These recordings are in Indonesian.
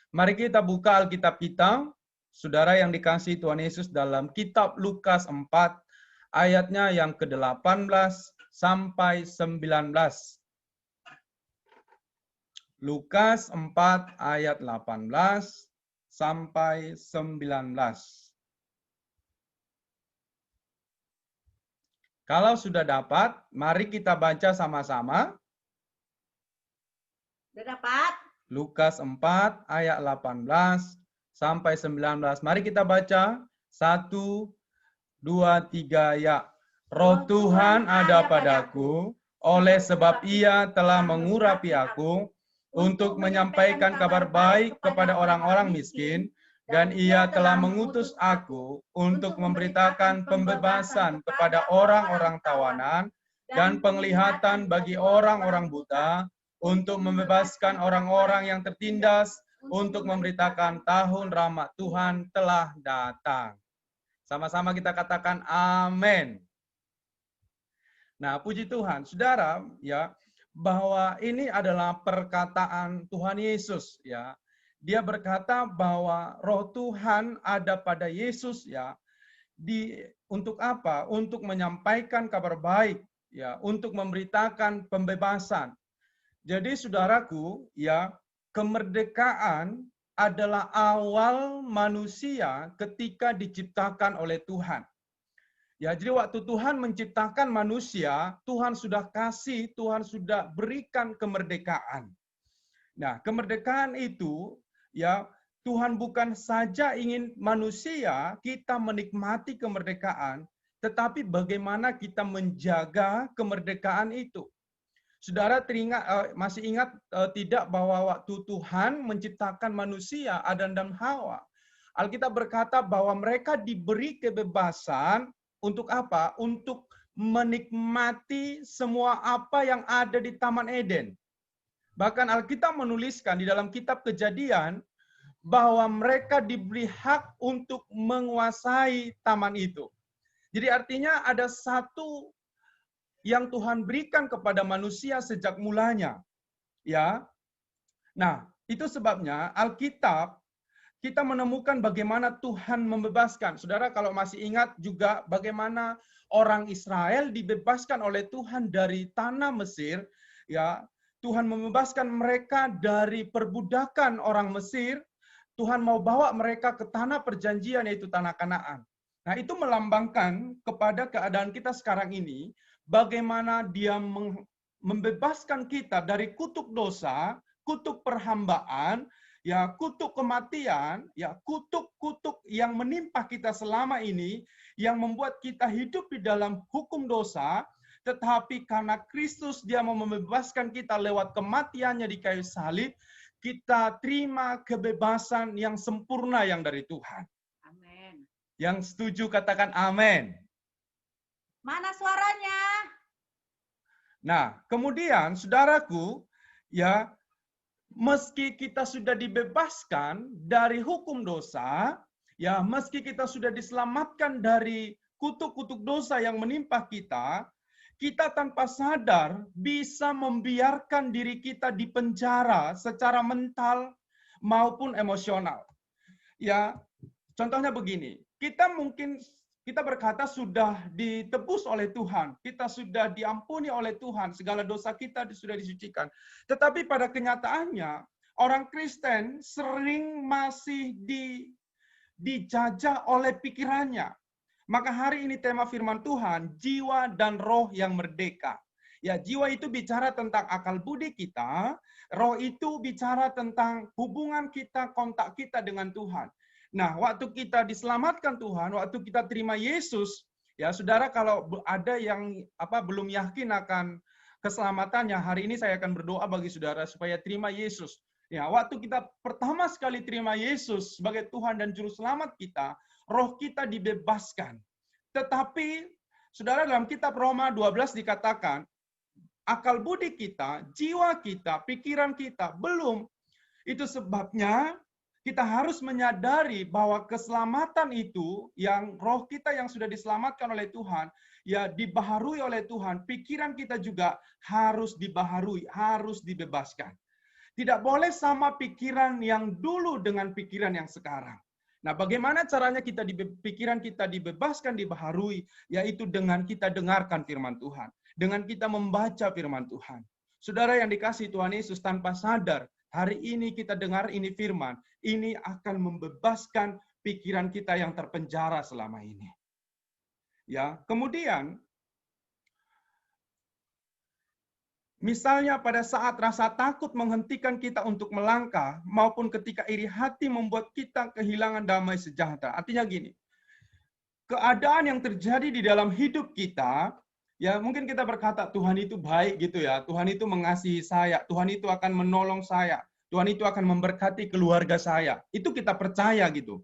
Mari kita buka Alkitab kita, saudara yang dikasihi Tuhan Yesus, dalam kitab Lukas 4, ayatnya yang ke-18 sampai 19. Lukas 4 ayat 18 sampai 19. Kalau sudah dapat, mari kita baca sama-sama. Sudah dapat? Lukas 4 ayat 18 sampai 19. Mari kita baca. 1, 2, 3, ya. Roh Tuhan ada padaku, oleh sebab Ia telah mengurapi aku untuk menyampaikan kabar baik kepada orang-orang miskin, dan Ia telah mengutus aku untuk memberitakan pembebasan kepada orang-orang tawanan dan penglihatan bagi orang-orang buta, untuk membebaskan orang-orang yang tertindas, untuk memberitakan tahun rahmat Tuhan telah datang. Sama-sama kita katakan amin. Nah, puji Tuhan, saudara, ya, bahwa ini adalah perkataan Tuhan Yesus, ya. Dia berkata bahwa Roh Tuhan ada pada Yesus, ya. Untuk apa? Untuk menyampaikan kabar baik, ya, untuk memberitakan pembebasan. Jadi, saudaraku, ya, kemerdekaan adalah awal manusia ketika diciptakan oleh Tuhan. Ya, jadi waktu Tuhan menciptakan manusia, Tuhan sudah kasih, Tuhan sudah berikan kemerdekaan. Nah, kemerdekaan itu, ya, Tuhan bukan saja ingin manusia kita menikmati kemerdekaan, tetapi bagaimana kita menjaga kemerdekaan itu. Saudara masih ingat tidak bahwa waktu Tuhan menciptakan manusia, Adam dan Hawa, Alkitab berkata bahwa mereka diberi kebebasan untuk apa? Untuk menikmati semua apa yang ada di Taman Eden. Bahkan Alkitab menuliskan di dalam kitab Kejadian bahwa mereka diberi hak untuk menguasai taman itu. Jadi artinya ada satu yang Tuhan berikan kepada manusia sejak mulanya. Ya. Nah, itu sebabnya Alkitab kita menemukan bagaimana Tuhan membebaskan. Saudara kalau masih ingat juga bagaimana orang Israel dibebaskan oleh Tuhan dari tanah Mesir, ya. Tuhan membebaskan mereka dari perbudakan orang Mesir. Tuhan mau bawa mereka ke tanah perjanjian, yaitu tanah Kanaan. Nah, itu melambangkan kepada keadaan kita sekarang ini, bagaimana Dia membebaskan kita dari kutuk dosa, kutuk perhambaan, ya, kutuk kematian, ya, kutuk-kutuk yang menimpa kita selama ini, yang membuat kita hidup di dalam hukum dosa, tetapi karena Kristus Dia mau membebaskan kita lewat kematiannya di kayu salib, kita terima kebebasan yang sempurna yang dari Tuhan. Amin. Yang setuju katakan amin. Mana suaranya? Nah, kemudian saudaraku, ya, meski kita sudah dibebaskan dari hukum dosa, ya, meski kita sudah diselamatkan dari kutuk-kutuk dosa yang menimpa kita, kita tanpa sadar bisa membiarkan diri kita di penjara secara mental maupun emosional. Ya, contohnya begini, kita berkata sudah ditebus oleh Tuhan, kita sudah diampuni oleh Tuhan, segala dosa kita sudah disucikan. Tetapi pada kenyataannya, orang Kristen sering masih dijajah oleh pikirannya. Maka hari ini tema firman Tuhan, jiwa dan roh yang merdeka. Ya, jiwa itu bicara tentang akal budi kita, roh itu bicara tentang hubungan kita, kontak kita dengan Tuhan. Nah, waktu kita diselamatkan Tuhan, waktu kita terima Yesus, ya saudara, kalau ada yang belum yakin akan keselamatannya, hari ini saya akan berdoa bagi saudara supaya terima Yesus. Ya, waktu kita pertama sekali terima Yesus sebagai Tuhan dan Juru Selamat kita, roh kita dibebaskan. Tetapi, saudara, dalam kitab Roma 12 dikatakan, akal budi kita, jiwa kita, pikiran kita belum. Itu sebabnya kita harus menyadari bahwa keselamatan itu, yang roh kita yang sudah diselamatkan oleh Tuhan, ya dibaharui oleh Tuhan, pikiran kita juga harus dibaharui, harus dibebaskan. Tidak boleh sama pikiran yang dulu dengan pikiran yang sekarang. Nah, bagaimana caranya pikiran kita dibebaskan, dibaharui, yaitu dengan kita dengarkan firman Tuhan, dengan kita membaca firman Tuhan. Saudara yang dikasihi Tuhan Yesus, tanpa sadar, hari ini kita dengar ini firman, ini akan membebaskan pikiran kita yang terpenjara selama ini. Ya, kemudian misalnya pada saat rasa takut menghentikan kita untuk melangkah, maupun ketika iri hati membuat kita kehilangan damai sejahtera. Artinya gini, keadaan yang terjadi di dalam hidup kita, ya mungkin kita berkata, Tuhan itu baik gitu ya, Tuhan itu mengasihi saya, Tuhan itu akan menolong saya, Tuhan itu akan memberkati keluarga saya. Itu kita percaya gitu.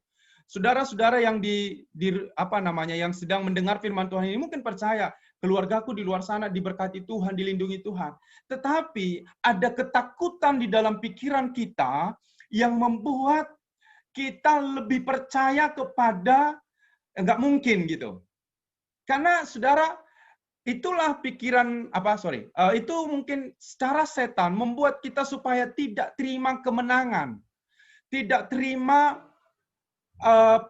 Saudara-saudara yang yang sedang mendengar firman Tuhan ini mungkin percaya, keluargaku di luar sana diberkati Tuhan, dilindungi Tuhan. Tetapi ada ketakutan di dalam pikiran kita yang membuat kita lebih percaya kepada enggak mungkin gitu. Karena saudara, itulah pikiran itu mungkin secara setan membuat kita supaya tidak terima kemenangan, tidak terima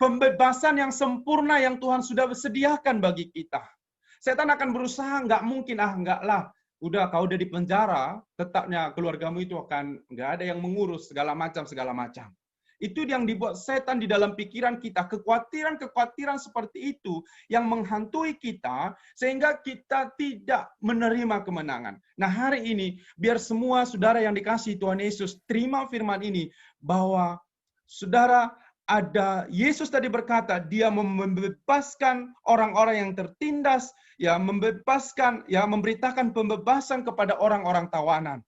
pembebasan yang sempurna yang Tuhan sudah sediakan bagi kita. Setan akan berusaha, enggak mungkin, enggak lah. Udah, kau udah di penjara, tetapnya keluargamu itu akan, enggak ada yang mengurus, segala macam. Itu yang dibuat setan di dalam pikiran kita, kekhawatiran seperti itu yang menghantui kita, sehingga kita tidak menerima kemenangan. Nah, hari ini, biar semua saudara yang dikasihi Tuhan Yesus terima firman ini, bahwa saudara, ada Yesus tadi berkata, dia membebaskan orang-orang yang tertindas, ya membebaskan, ya memberitakan pembebasan kepada orang-orang tawanan.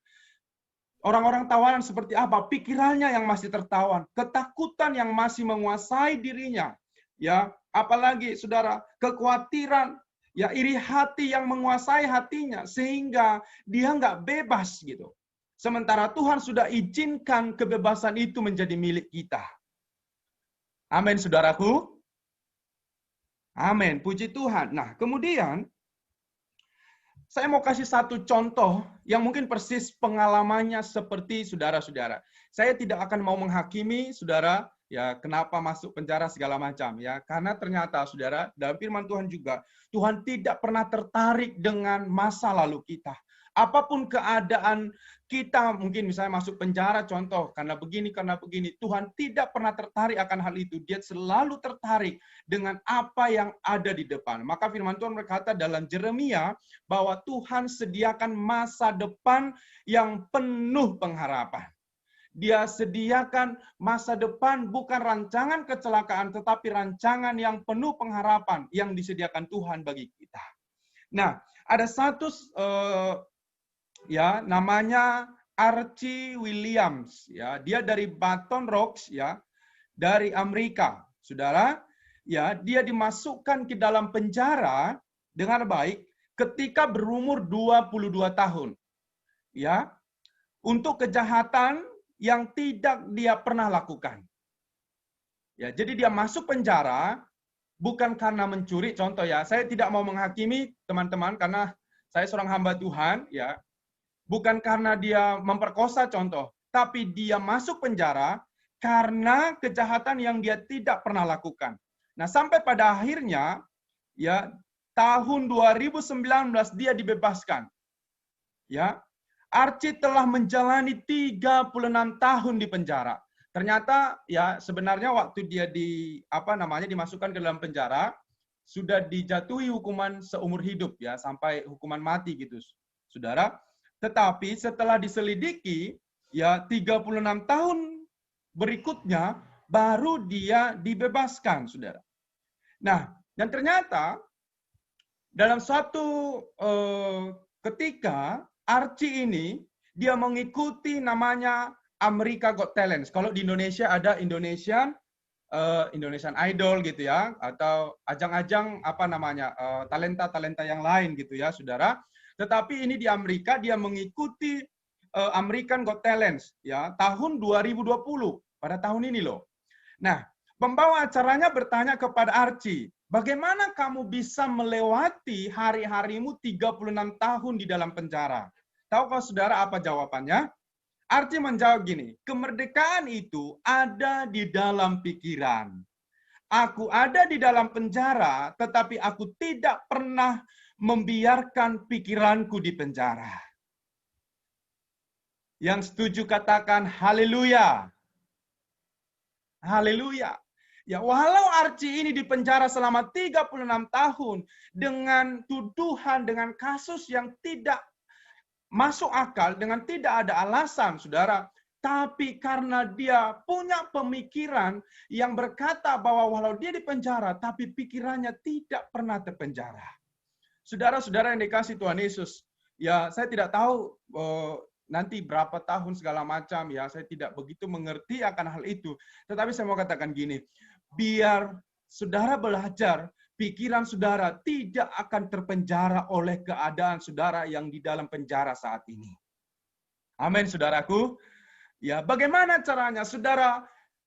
Orang-orang tawanan seperti apa? Pikirannya yang masih tertawan, ketakutan yang masih menguasai dirinya, ya apalagi saudara, kekhawatiran, ya iri hati yang menguasai hatinya sehingga dia nggak bebas gitu. Sementara Tuhan sudah izinkan kebebasan itu menjadi milik kita. Amin, saudaraku. Amin, puji Tuhan. Nah, kemudian saya mau kasih satu contoh yang mungkin persis pengalamannya seperti saudara-saudara. Saya tidak akan mau menghakimi saudara, ya kenapa masuk penjara segala macam, ya karena ternyata saudara dalam firman Tuhan juga Tuhan tidak pernah tertarik dengan masa lalu kita. Apapun keadaan kita, mungkin misalnya masuk penjara, contoh, karena begini, Tuhan tidak pernah tertarik akan hal itu. Dia selalu tertarik dengan apa yang ada di depan. Maka firman Tuhan berkata dalam Yeremia, bahwa Tuhan sediakan masa depan yang penuh pengharapan. Dia sediakan masa depan bukan rancangan kecelakaan, tetapi rancangan yang penuh pengharapan yang disediakan Tuhan bagi kita. Nah, ada satu ya namanya Archie Williams, ya dia dari Baton Rouge, ya dari Amerika, saudara, ya dia dimasukkan ke dalam penjara dengan baik ketika berumur 22 tahun, ya untuk kejahatan yang tidak dia pernah lakukan. Ya, jadi dia masuk penjara bukan karena mencuri, contoh ya, saya tidak mau menghakimi teman-teman karena saya seorang hamba Tuhan, ya. Bukan karena dia memperkosa contoh, tapi dia masuk penjara karena kejahatan yang dia tidak pernah lakukan. Nah, sampai pada akhirnya, ya tahun 2019 dia dibebaskan. Ya, Archie telah menjalani 36 tahun di penjara. Ternyata, ya sebenarnya waktu dia dimasukkan ke dalam penjara, sudah dijatuhi hukuman seumur hidup, ya sampai hukuman mati gitu, saudara. Tetapi setelah diselidiki, ya 36 tahun berikutnya baru dia dibebaskan, saudara. Nah, dan ternyata dalam suatu ketika Archie ini dia mengikuti namanya America Got Talent. Kalau di Indonesia ada Indonesian Idol gitu ya, atau ajang-ajang talenta-talenta yang lain gitu ya, saudara. Tetapi ini di Amerika dia mengikuti American Got Talent ya tahun 2020 pada tahun ini loh. Nah, pembawa acaranya bertanya kepada Archie, bagaimana kamu bisa melewati hari-harimu 36 tahun di dalam penjara? Tahukah saudara apa jawabannya? Archie menjawab gini, kemerdekaan itu ada di dalam pikiran. Aku ada di dalam penjara, tetapi aku tidak pernah membiarkan pikiranku di penjara. Yang setuju katakan haleluya. Haleluya. Ya, walau Archie ini di penjara selama 36 tahun dengan tuduhan, dengan kasus yang tidak masuk akal, dengan tidak ada alasan, saudara. Tapi karena dia punya pemikiran yang berkata bahwa walau dia di penjara, tapi pikirannya tidak pernah terpenjara. Saudara-saudara yang dikasih Tuhan Yesus, ya saya tidak tahu nanti berapa tahun segala macam, ya saya tidak begitu mengerti akan hal itu. Tetapi saya mau katakan gini, biar saudara belajar, pikiran saudara tidak akan terpenjara oleh keadaan saudara yang di dalam penjara saat ini. Amin, saudaraku. Ya, bagaimana caranya, saudara?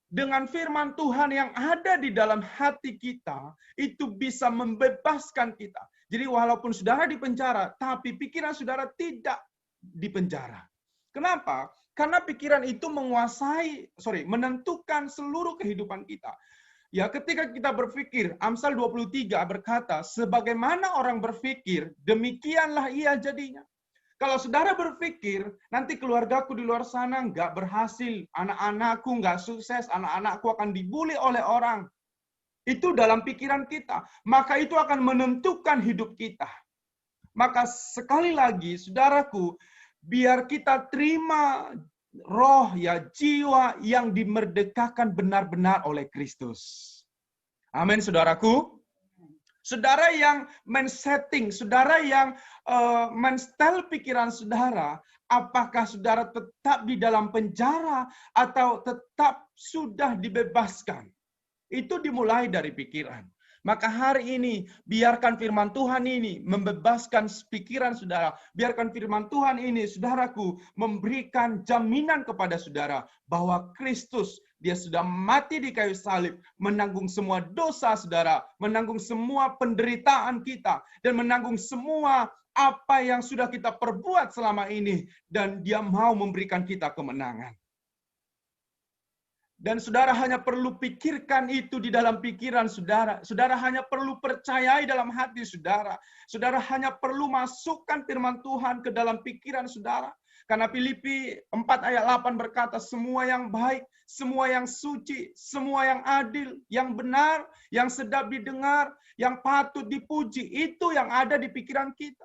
Dengan firman Tuhan yang ada di dalam hati kita, itu bisa membebaskan kita. Jadi walaupun saudara di penjara, tapi pikiran saudara tidak di penjara. Kenapa? Karena pikiran itu menentukan seluruh kehidupan kita. Ya, ketika kita berpikir, Amsal 23 berkata, sebagaimana orang berpikir, demikianlah ia jadinya. Kalau saudara berpikir, nanti keluargaku di luar sana nggak berhasil, anak-anakku nggak sukses, anak-anakku akan dibully oleh orang. Itu dalam pikiran kita. Maka itu akan menentukan hidup kita. Maka sekali lagi, saudaraku, biar kita terima roh, ya jiwa yang dimerdekakan benar-benar oleh Kristus. Amin, saudaraku. Saudara yang men-setting, saudara yang men-style pikiran saudara, apakah saudara tetap di dalam penjara atau tetap sudah dibebaskan? Itu dimulai dari pikiran. Maka hari ini, biarkan firman Tuhan ini membebaskan pikiran saudara. Biarkan firman Tuhan ini, saudaraku, memberikan jaminan kepada saudara bahwa Kristus, dia sudah mati di kayu salib, menanggung semua dosa saudara, menanggung semua penderitaan kita, dan menanggung semua apa yang sudah kita perbuat selama ini. Dan dia mau memberikan kita kemenangan. Dan saudara hanya perlu pikirkan itu di dalam pikiran saudara. Saudara hanya perlu percayai dalam hati saudara. Saudara hanya perlu masukkan firman Tuhan ke dalam pikiran saudara. Karena Filipi 4 ayat 8 berkata, semua yang baik, semua yang suci, semua yang adil, yang benar, yang sedap didengar, yang patut dipuji, itu yang ada di pikiran kita.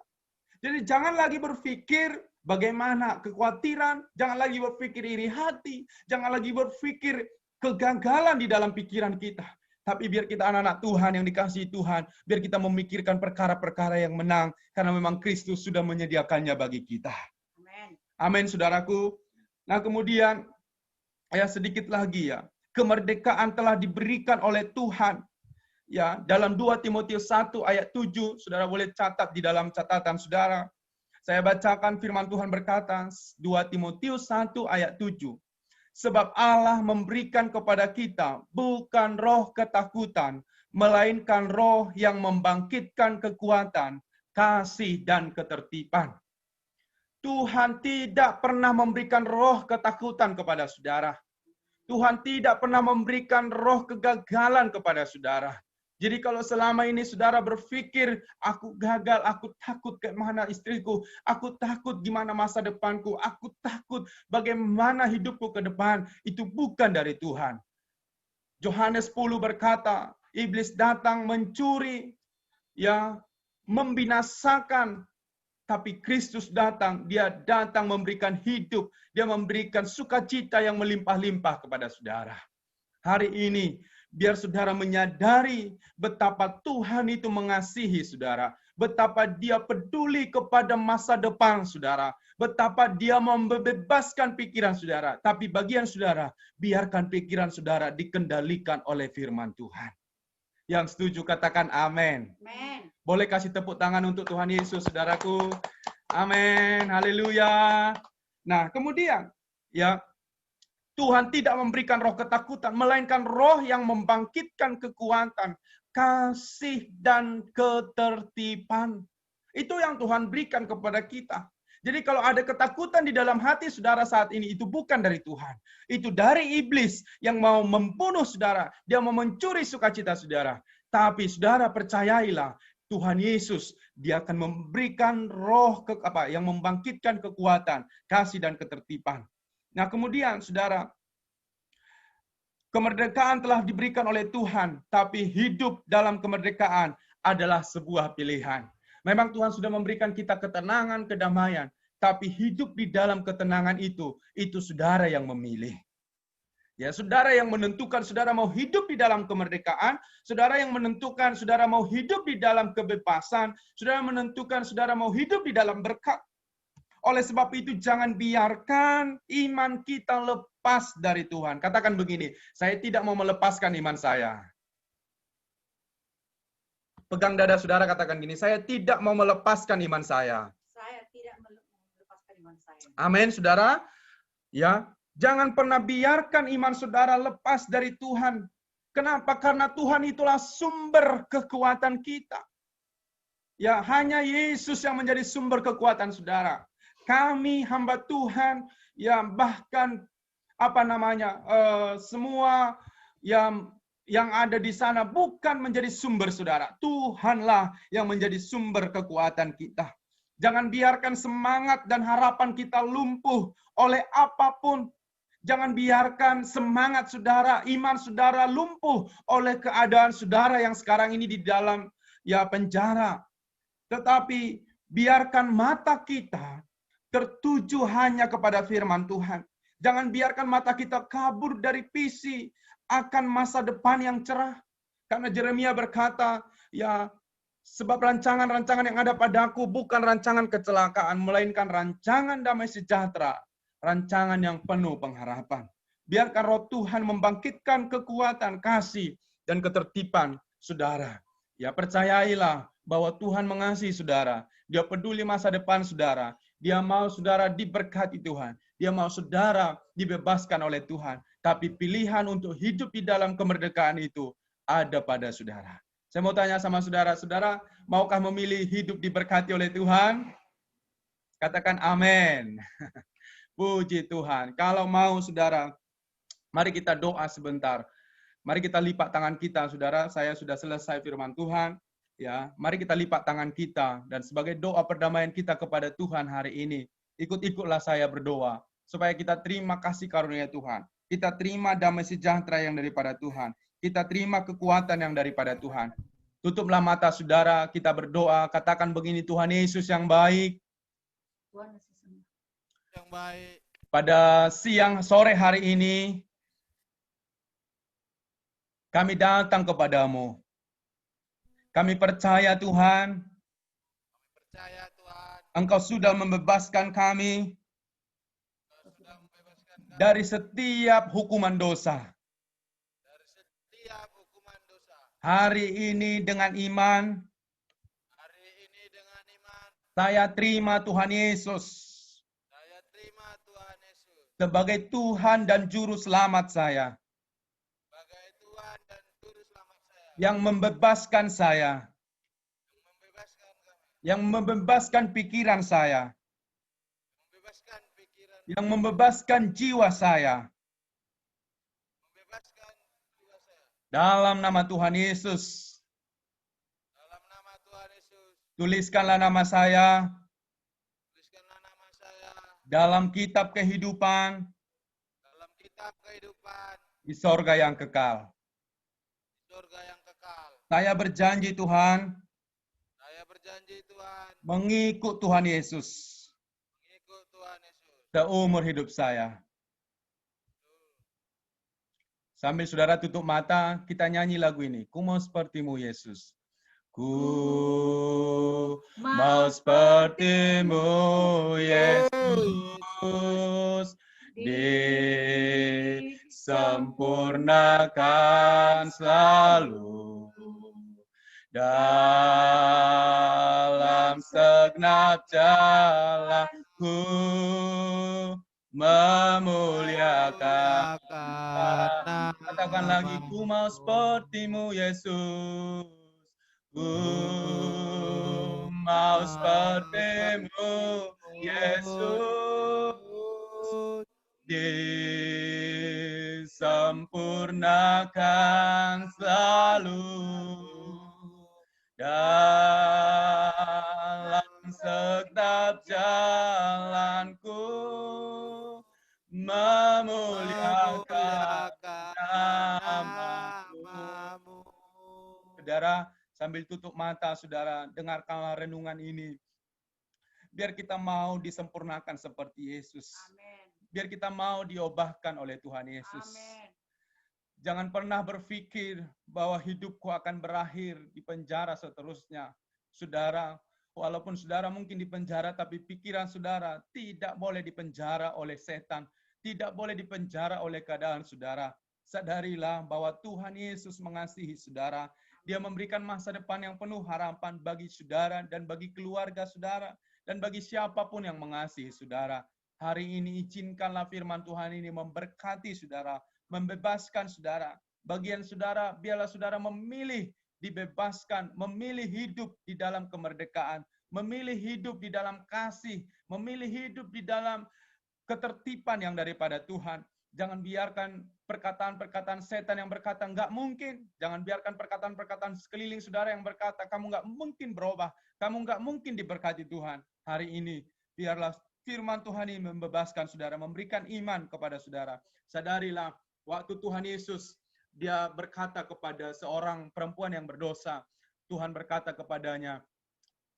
Jadi jangan lagi berpikir bagaimana kekhawatiran, jangan lagi berpikir iri hati, jangan lagi berpikir kegagalan di dalam pikiran kita. Tapi biar kita anak-anak Tuhan yang dikasihi Tuhan, biar kita memikirkan perkara-perkara yang menang, karena memang Kristus sudah menyediakannya bagi kita. Amin. Amin, saudaraku. Nah kemudian, ya sedikit lagi ya, kemerdekaan telah diberikan oleh Tuhan. Ya, dalam 2 Timotius 1 ayat 7, saudara boleh catat di dalam catatan saudara. Saya bacakan firman Tuhan berkata, 2 Timotius 1 ayat 7. Sebab Allah memberikan kepada kita bukan roh ketakutan, melainkan roh yang membangkitkan kekuatan, kasih, dan ketertiban. Tuhan tidak pernah memberikan roh ketakutan kepada saudara. Tuhan tidak pernah memberikan roh kegagalan kepada saudara. Jadi kalau selama ini saudara berpikir, aku gagal, aku takut kayak mana istriku, aku takut gimana masa depanku, aku takut bagaimana hidupku ke depan, itu bukan dari Tuhan. Yohanes 10 berkata, iblis datang mencuri, ya, membinasakan, tapi Kristus datang, dia datang memberikan hidup, dia memberikan sukacita yang melimpah-limpah kepada saudara. Hari ini, biar saudara menyadari betapa Tuhan itu mengasihi saudara. Betapa dia peduli kepada masa depan saudara. Betapa dia membebaskan pikiran saudara. Tapi bagian saudara, biarkan pikiran saudara dikendalikan oleh firman Tuhan. Yang setuju katakan amin. Amin. Boleh kasih tepuk tangan untuk Tuhan Yesus, saudaraku. Amin. Haleluya. Nah, kemudian, ya, Tuhan tidak memberikan roh ketakutan, melainkan roh yang membangkitkan kekuatan, kasih, dan ketertiban. Itu yang Tuhan berikan kepada kita. Jadi kalau ada ketakutan di dalam hati saudara saat ini, itu bukan dari Tuhan. Itu dari iblis yang mau membunuh saudara. Dia mau mencuri sukacita saudara. Tapi saudara percayailah, Tuhan Yesus, dia akan memberikan roh yang membangkitkan kekuatan, kasih dan ketertiban. Nah kemudian saudara, kemerdekaan telah diberikan oleh Tuhan, tapi hidup dalam kemerdekaan adalah sebuah pilihan. Memang Tuhan sudah memberikan kita ketenangan, kedamaian, tapi hidup di dalam ketenangan itu saudara yang memilih. Ya, saudara yang menentukan saudara mau hidup di dalam kemerdekaan, saudara yang menentukan saudara mau hidup di dalam kebebasan, saudara menentukan saudara mau hidup di dalam berkat. Oleh sebab itu jangan biarkan iman kita lepas dari Tuhan. Katakan begini, saya tidak mau melepaskan iman saya. Pegang dada saudara, katakan gini, saya tidak mau melepaskan iman saya. Saya tidak melepaskan iman saya. Amin, saudara. Ya, jangan pernah biarkan iman saudara lepas dari Tuhan. Kenapa? Karena Tuhan itulah sumber kekuatan kita. Ya, hanya Yesus yang menjadi sumber kekuatan saudara. Kami hamba Tuhan, ya bahkan semua yang ada di sana bukan menjadi sumber saudara. Tuhanlah yang menjadi sumber kekuatan kita. Jangan biarkan semangat dan harapan kita lumpuh oleh apapun. Jangan biarkan semangat saudara, iman saudara lumpuh oleh keadaan saudara yang sekarang ini di dalam penjara. Tetapi biarkan mata kita tertuju hanya kepada firman Tuhan. Jangan biarkan mata kita kabur dari visi akan masa depan yang cerah. Karena Yeremia berkata, ya sebab rancangan-rancangan yang ada padaku bukan rancangan kecelakaan, melainkan rancangan damai sejahtera, rancangan yang penuh pengharapan. Biarkan roh Tuhan membangkitkan kekuatan, kasih, dan ketertiban saudara. Ya percayailah bahwa Tuhan mengasihi saudara. Dia peduli masa depan saudara. Dia mau saudara diberkati Tuhan. Dia mau saudara dibebaskan oleh Tuhan. Tapi pilihan untuk hidup di dalam kemerdekaan itu ada pada saudara. Saya mau tanya sama saudara, saudara maukah memilih hidup diberkati oleh Tuhan? Katakan amin. Puji Tuhan. Kalau mau saudara, mari kita doa sebentar. Mari kita lipat tangan kita, saudara. Saya sudah selesai firman Tuhan. Ya, mari kita lipat tangan kita dan sebagai doa perdamaian kita kepada Tuhan hari ini, ikut-ikutlah saya berdoa supaya kita terima kasih karunia Tuhan. Kita terima damai sejahtera yang daripada Tuhan. Kita terima kekuatan yang daripada Tuhan. Tutuplah mata saudara, kita berdoa, katakan begini, Tuhan Yesus yang baik. Tuhan Yesus yang baik. Pada sore hari ini, kami datang kepadamu. Kami percaya Tuhan, Engkau sudah membebaskan kami dari setiap hukuman dosa. Hari ini dengan iman, saya terima Tuhan Yesus sebagai Tuhan dan Juru Selamat saya. Yang membebaskan saya, yang membebaskan pikiran saya, yang membebaskan jiwa saya. Dalam nama Tuhan Yesus, tuliskanlah nama saya dalam kitab kehidupan di sorga yang kekal. Saya berjanji Tuhan, mengikut Tuhan Yesus seumur hidup saya. Sambil saudara tutup mata, kita nyanyi lagu ini. Ku mau sepertimu Yesus. Ku mau sepertimu Yesus. Disempurnakan selalu dalam segenap jalanku, memuliakan. Katakan lagi, ku mau sepertimu Yesus. Ku mau sepertimu Yesus disempurnakan selalu dalam setiap jalanku, memuliakan namamu. Saudara, sambil tutup mata, saudara, dengarkanlah renungan ini. Biar kita mau disempurnakan seperti Yesus. Amin. Biar kita mau diubahkan oleh Tuhan Yesus. Amin. Jangan pernah berpikir bahwa hidupku akan berakhir di penjara seterusnya. Saudara, walaupun saudara mungkin di penjara, tapi pikiran saudara tidak boleh dipenjara oleh setan. Tidak boleh dipenjara oleh keadaan saudara. Sadarilah bahwa Tuhan Yesus mengasihi saudara. Dia memberikan masa depan yang penuh harapan bagi saudara dan bagi keluarga saudara dan bagi siapapun yang mengasihi saudara. Hari ini izinkanlah firman Tuhan ini memberkati saudara, membebaskan saudara. Bagian saudara, biarlah saudara memilih dibebaskan, memilih hidup di dalam kemerdekaan, memilih hidup di dalam kasih, memilih hidup di dalam ketertiban yang daripada Tuhan. Jangan biarkan perkataan-perkataan setan yang berkata nggak mungkin. Jangan biarkan perkataan-perkataan sekeliling saudara yang berkata kamu nggak mungkin berubah, kamu nggak mungkin diberkati Tuhan. Hari ini biarlah firman Tuhan ini membebaskan saudara, memberikan iman kepada saudara. Sadarilah waktu Tuhan Yesus dia berkata kepada seorang perempuan yang berdosa, Tuhan berkata kepadanya,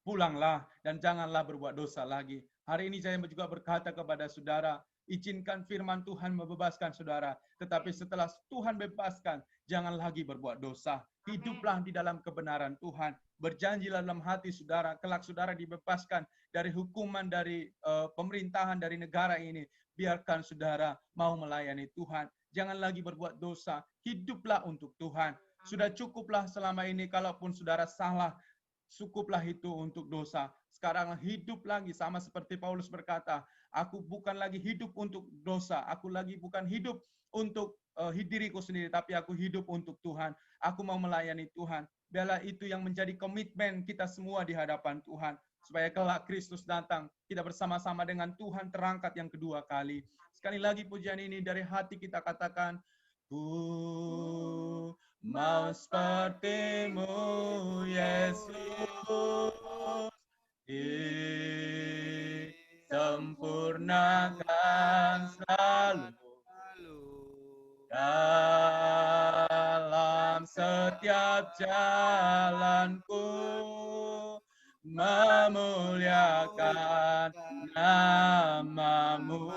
pulanglah dan janganlah berbuat dosa lagi. Hari ini saya juga berkata kepada saudara, izinkan firman Tuhan membebaskan saudara. Tetapi setelah Tuhan bebaskan, jangan lagi berbuat dosa. Hiduplah di dalam kebenaran Tuhan. Berjanjilah dalam hati saudara, kelak saudara dibebaskan dari hukuman, dari pemerintahan, dari negara ini. Biarkan saudara mau melayani Tuhan. Jangan lagi berbuat dosa. Hiduplah untuk Tuhan. Sudah cukuplah selama ini, kalaupun saudara salah, cukuplah itu untuk dosa. Sekarang hidup lagi sama seperti Paulus berkata, aku bukan lagi hidup untuk dosa, aku lagi bukan hidup untuk diriku sendiri, tapi aku hidup untuk Tuhan. Aku mau melayani Tuhan. Biarlah itu yang menjadi komitmen kita semua di hadapan Tuhan. Supaya kelak Kristus datang, kita bersama-sama dengan Tuhan terangkat yang kedua kali. Sekali lagi pujian ini dari hati kita katakan, ku mau sepertimu, Yesus, disempurnakan selalu dalam setiap jalanku, memuliakan namamu.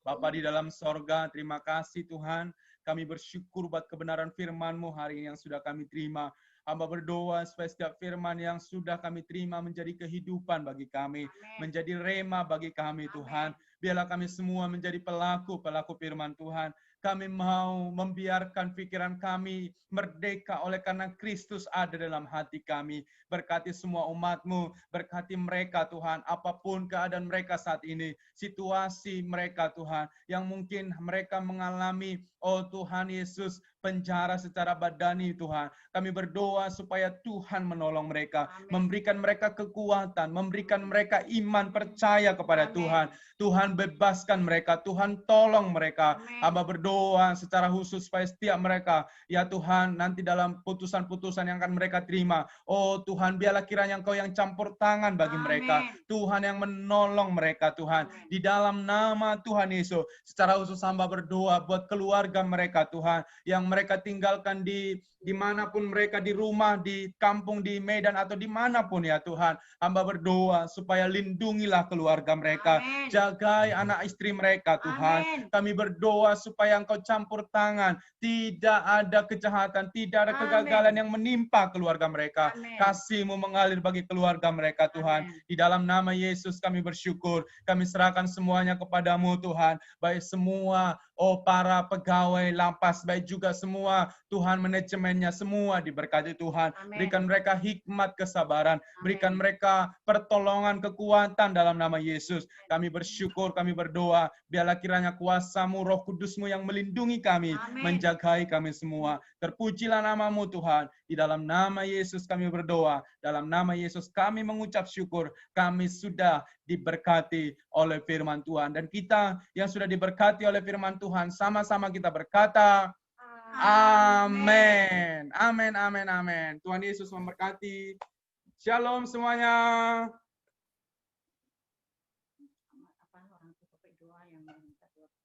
Bapa di dalam sorga, terima kasih Tuhan. Kami bersyukur buat kebenaran firman-Mu hari ini yang sudah kami terima. Hamba berdoa supaya setiap firman yang sudah kami terima menjadi kehidupan bagi kami. Amen. Menjadi rema bagi kami Tuhan. Biarlah kami semua menjadi pelaku-pelaku firman Tuhan. Kami mau membiarkan pikiran kami merdeka oleh karena Kristus ada dalam hati kami. Berkati semua umat-Mu, berkati mereka Tuhan, apapun keadaan mereka saat ini, situasi mereka Tuhan, yang mungkin mereka mengalami, oh Tuhan Yesus, penjara secara badani Tuhan. Kami berdoa supaya Tuhan menolong mereka, Amen. memberikan mereka kekuatan, memberikan mereka iman percaya kepada Amen. Tuhan. Tuhan bebaskan mereka, Tuhan tolong mereka. Amen. Hamba berdoa secara khusus supaya setiap mereka, ya Tuhan, nanti dalam putusan-putusan yang akan mereka terima, oh Tuhan, biarlah kiranya Engkau yang campur tangan bagi Amen. mereka. Tuhan yang menolong mereka Tuhan. Amen. Di dalam nama Tuhan Yesus, secara khusus hamba berdoa buat keluarga mereka Tuhan, yang mereka tinggalkan dimanapun mereka, di rumah, di kampung, di Medan, atau dimanapun ya Tuhan. Hamba berdoa supaya lindungilah keluarga mereka. Amen. Jagai anak istri mereka Tuhan. Amen. Kami berdoa supaya Engkau campur tangan. Tidak ada kejahatan, tidak ada Amen. kegagalan yang menimpa keluarga mereka. Amen. Kasih-Mu mengalir bagi keluarga mereka Tuhan. Amen. Di dalam nama Yesus kami bersyukur. Kami serahkan semuanya kepadamu Tuhan. Baik semua, oh para pegawai lapas, baik juga semua Tuhan manajemennya, semua diberkati Tuhan. Amen. Berikan mereka hikmat kesabaran. Amen. Berikan mereka pertolongan kekuatan dalam nama Yesus. Kami bersyukur syukur kami berdoa. Biarlah kiranya kuasa-Mu, Roh Kudus-Mu yang melindungi kami, Amin. menjagai kami semua. Terpujilah nama-Mu Tuhan. Di dalam nama Yesus kami berdoa. Dalam nama Yesus kami mengucap syukur. Kami sudah diberkati oleh firman Tuhan. Dan kita yang sudah diberkati oleh firman Tuhan, sama-sama kita berkata, amin. Amin, amin, amin. Tuhan Yesus memberkati. Shalom semuanya. Apa orang itu doa yang minta doa.